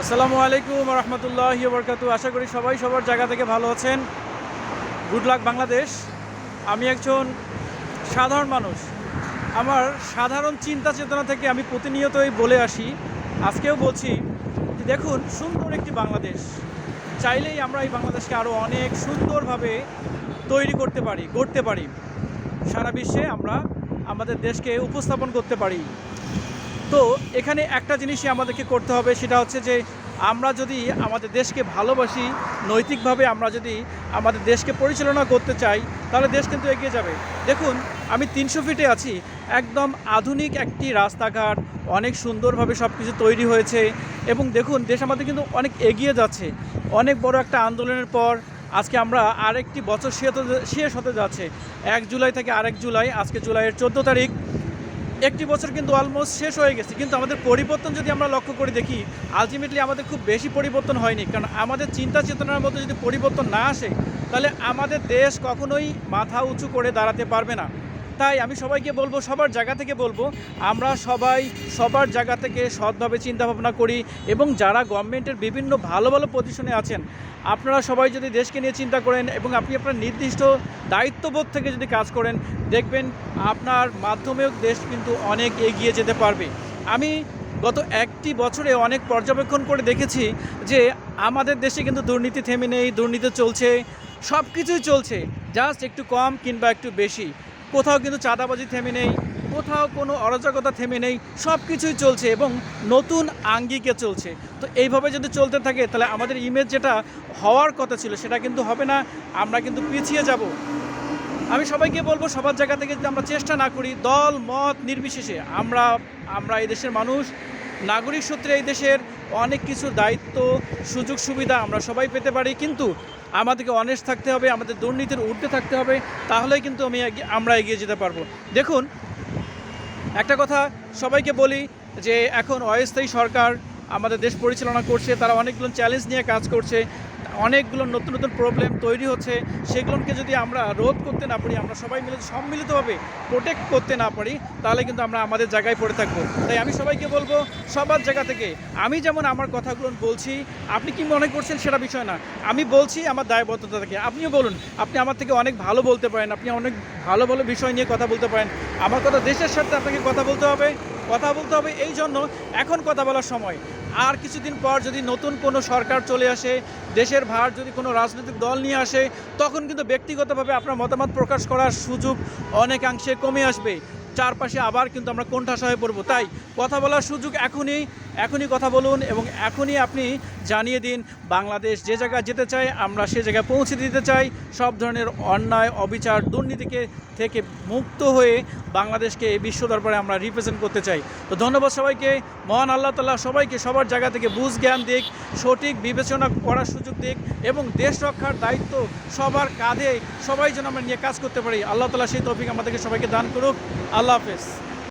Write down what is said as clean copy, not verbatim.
আসসালামু আলাইকুম রহমতুল্লাহি বরকাতু। আশা করি সবাই সবার জায়গা থেকে ভালো আছেন। Good luck Bangladesh. আমি একজন সাধারণ মানুষ। আমার সাধারণ চিন্তা চেতনা থেকে আমি প্রতিনিয়তই বলে আসি, আজকেও বলছি যে দেখুন, সুন্দর একটি বাংলাদেশ চাইলেই আমরা এই বাংলাদেশকে আরও অনেক সুন্দরভাবে তৈরি করতে পারি। সারা বিশ্বে আমরা আমাদের দেশকে উপস্থাপন করতে পারি। তো এখানে একটা জিনিসই আমাদেরকে করতে হবে, সেটা হচ্ছে যে আমরা যদি আমাদের দেশকে ভালোবাসি, নৈতিকভাবে আমরা যদি আমাদের দেশকে পরিচালনা করতে চাই, তাহলে দেশ কিন্তু এগিয়ে যাবে। দেখুন, আমি 300 ফিটে আছি, একদম আধুনিক একটি রাস্তাঘাট, অনেক সুন্দরভাবে সব কিছু তৈরি হয়েছে এবং দেখুন দেশ আমাদের কিন্তু অনেক এগিয়ে যাচ্ছে। অনেক বড় একটা আন্দোলনের পর আজকে আমরা আরেকটি বছর শেষ হতে যাচ্ছে। 1 জুলাই থেকে আরেক জুলাই, আজকে জুলাইয়ের 14 তারিখ। একটি বছর কিন্তু অলমোস্ট শেষ হয়ে গেছে, কিন্তু আমাদের পরিবর্তন যদি আমরা লক্ষ্য করে দেখি, আলটিমেটলি আমাদের খুব বেশি পরিবর্তন হয়নি। কারণ আমাদের চিন্তা চেতনার মধ্যে যদি পরিবর্তন না আসে, তাহলে আমাদের দেশ কখনোই মাথা উঁচু করে দাঁড়াতে পারবে না। তাই আমি সবাইকে বলবো, সবার জায়গা থেকে বলবো, আমরা সবাই সবার জায়গা থেকে সৎভাবে চিন্তাভাবনা করি এবং যারা গভর্নমেন্টের বিভিন্ন ভালো ভালো পজিশনে আছেন, আপনারা সবাই যদি দেশকে নিয়ে চিন্তা করেন এবং আপনি আপনার নির্দিষ্ট দায়িত্ববোধ থেকে যদি কাজ করেন, দেখবেন আপনার মাধ্যমেও দেশ কিন্তু অনেক এগিয়ে যেতে পারবে। আমি গত একটি বছরে অনেক পর্যবেক্ষণ করে দেখেছি যে আমাদের দেশে কিন্তু দুর্নীতি থেমে নেই, দুর্নীতি চলছে, সব কিছুই চলছে, জাস্ট একটু কম কিংবা একটু বেশি। কোথাও কিন্তু চাঁদাবাজি থেমে নেই, কোথাও কোনো অরাজকতা থেমে নেই, সব কিছুই চলছে এবং নতুন আঙ্গিকে চলছে। তো এইভাবে যদি চলতে থাকে, তাহলে আমাদের ইমেজ যেটা হওয়ার কথা ছিল সেটা কিন্তু হবে না, আমরা কিন্তু পিছিয়ে যাব। আমি সবাইকে বলবো, সবার জায়গা থেকে যদি আমরা চেষ্টা না করি, দল মত নির্বিশেষে আমরা এই দেশের মানুষ, নাগরিক সূত্রে এই দেশের অনেক কিছু দায়িত্ব, সুযোগ সুবিধা আমরা সবাই পেতে পারি, কিন্তু আমাদেরকে অনেস্ট থাকতে হবে, আমাদের দুর্নীতির ঊর্ধ্বে থাকতে হবে, তাহলেই কিন্তু আমরা এগিয়ে যেতে পারবো। দেখুন, একটা কথা সবাইকে বলি যে এখন অস্থায়ী সরকার আমাদের দেশ পরিচালনা করছে, তারা অনেকগুলো চ্যালেঞ্জ নিয়ে কাজ করছে, অনেকগুলো নতুন নতুন প্রবলেম তৈরি হচ্ছে। সেগুলোকে যদি আমরা রোধ করতে না পারি, আমরা সবাই মিলে সম্মিলিতভাবে প্রোটেক্ট করতে না পারি, তাহলে কিন্তু আমরা আমাদের জায়গায় পড়ে থাকবো। তাই আমি সবাইকে বলবো, সবার জায়গা থেকে আমি যেমন আমার কথাগুলো বলছি, আপনি কি মনে করছেন সেটা বিষয় না, আমি বলছি আমার দায়বদ্ধতা থেকে। আপনিও বলুন, আপনি আমার থেকে অনেক ভালো বলতে পারেন, আপনি অনেক ভালো ভালো বিষয় নিয়ে কথা বলতে পারেন। আমার কথা, দেশের সাথে আপনাকে কথা বলতে হবে এই জন্য এখন কথা বলার সময়। আর কিছুদিন পর যদি নতুন কোনো সরকার চলে আসে, দেশের ভার যদি কোনো রাজনৈতিক দল নিয়ে আসে, তখন কিন্তু ব্যক্তিগতভাবে আপনার মতামত প্রকাশ করার সুযোগ অনেকাংশে কমে আসবে। চারপাশে আবার কিন্তু আমরা কোণঠাসা হয়ে পড়ব। তাই কথা বলার সুযোগ এখনই কথা বলুন এবং এখনই আপনি জানিয়ে দিন, বাংলাদেশ যে জায়গায় যেতে চায় আমরা সে জায়গায় পৌঁছে দিতে চাই। সব ধরনের অন্যায়, অবিচার, দুর্নীতিকে থেকে মুক্ত হয়ে বাংলাদেশকে এই বিশ্ব দরবারে আমরা রিপ্রেজেন্ট করতে চাই। তো ধন্যবাদ সবাইকে। মহান আল্লাহ তাআলা সবাইকে সবার জায়গা থেকে বুঝ জ্ঞান দিক, সঠিক বিবেচনা করার সুযোগ দিক এবং দেশ রক্ষার দায়িত্ব সবার কাঁধে সবাই যেন আমরা নিয়ে কাজ করতে পারি। আল্লাহ তাআলা সেই তৌফিক আমাদেরকে সবাইকে দান করুক। আল্লাহ হাফেজ।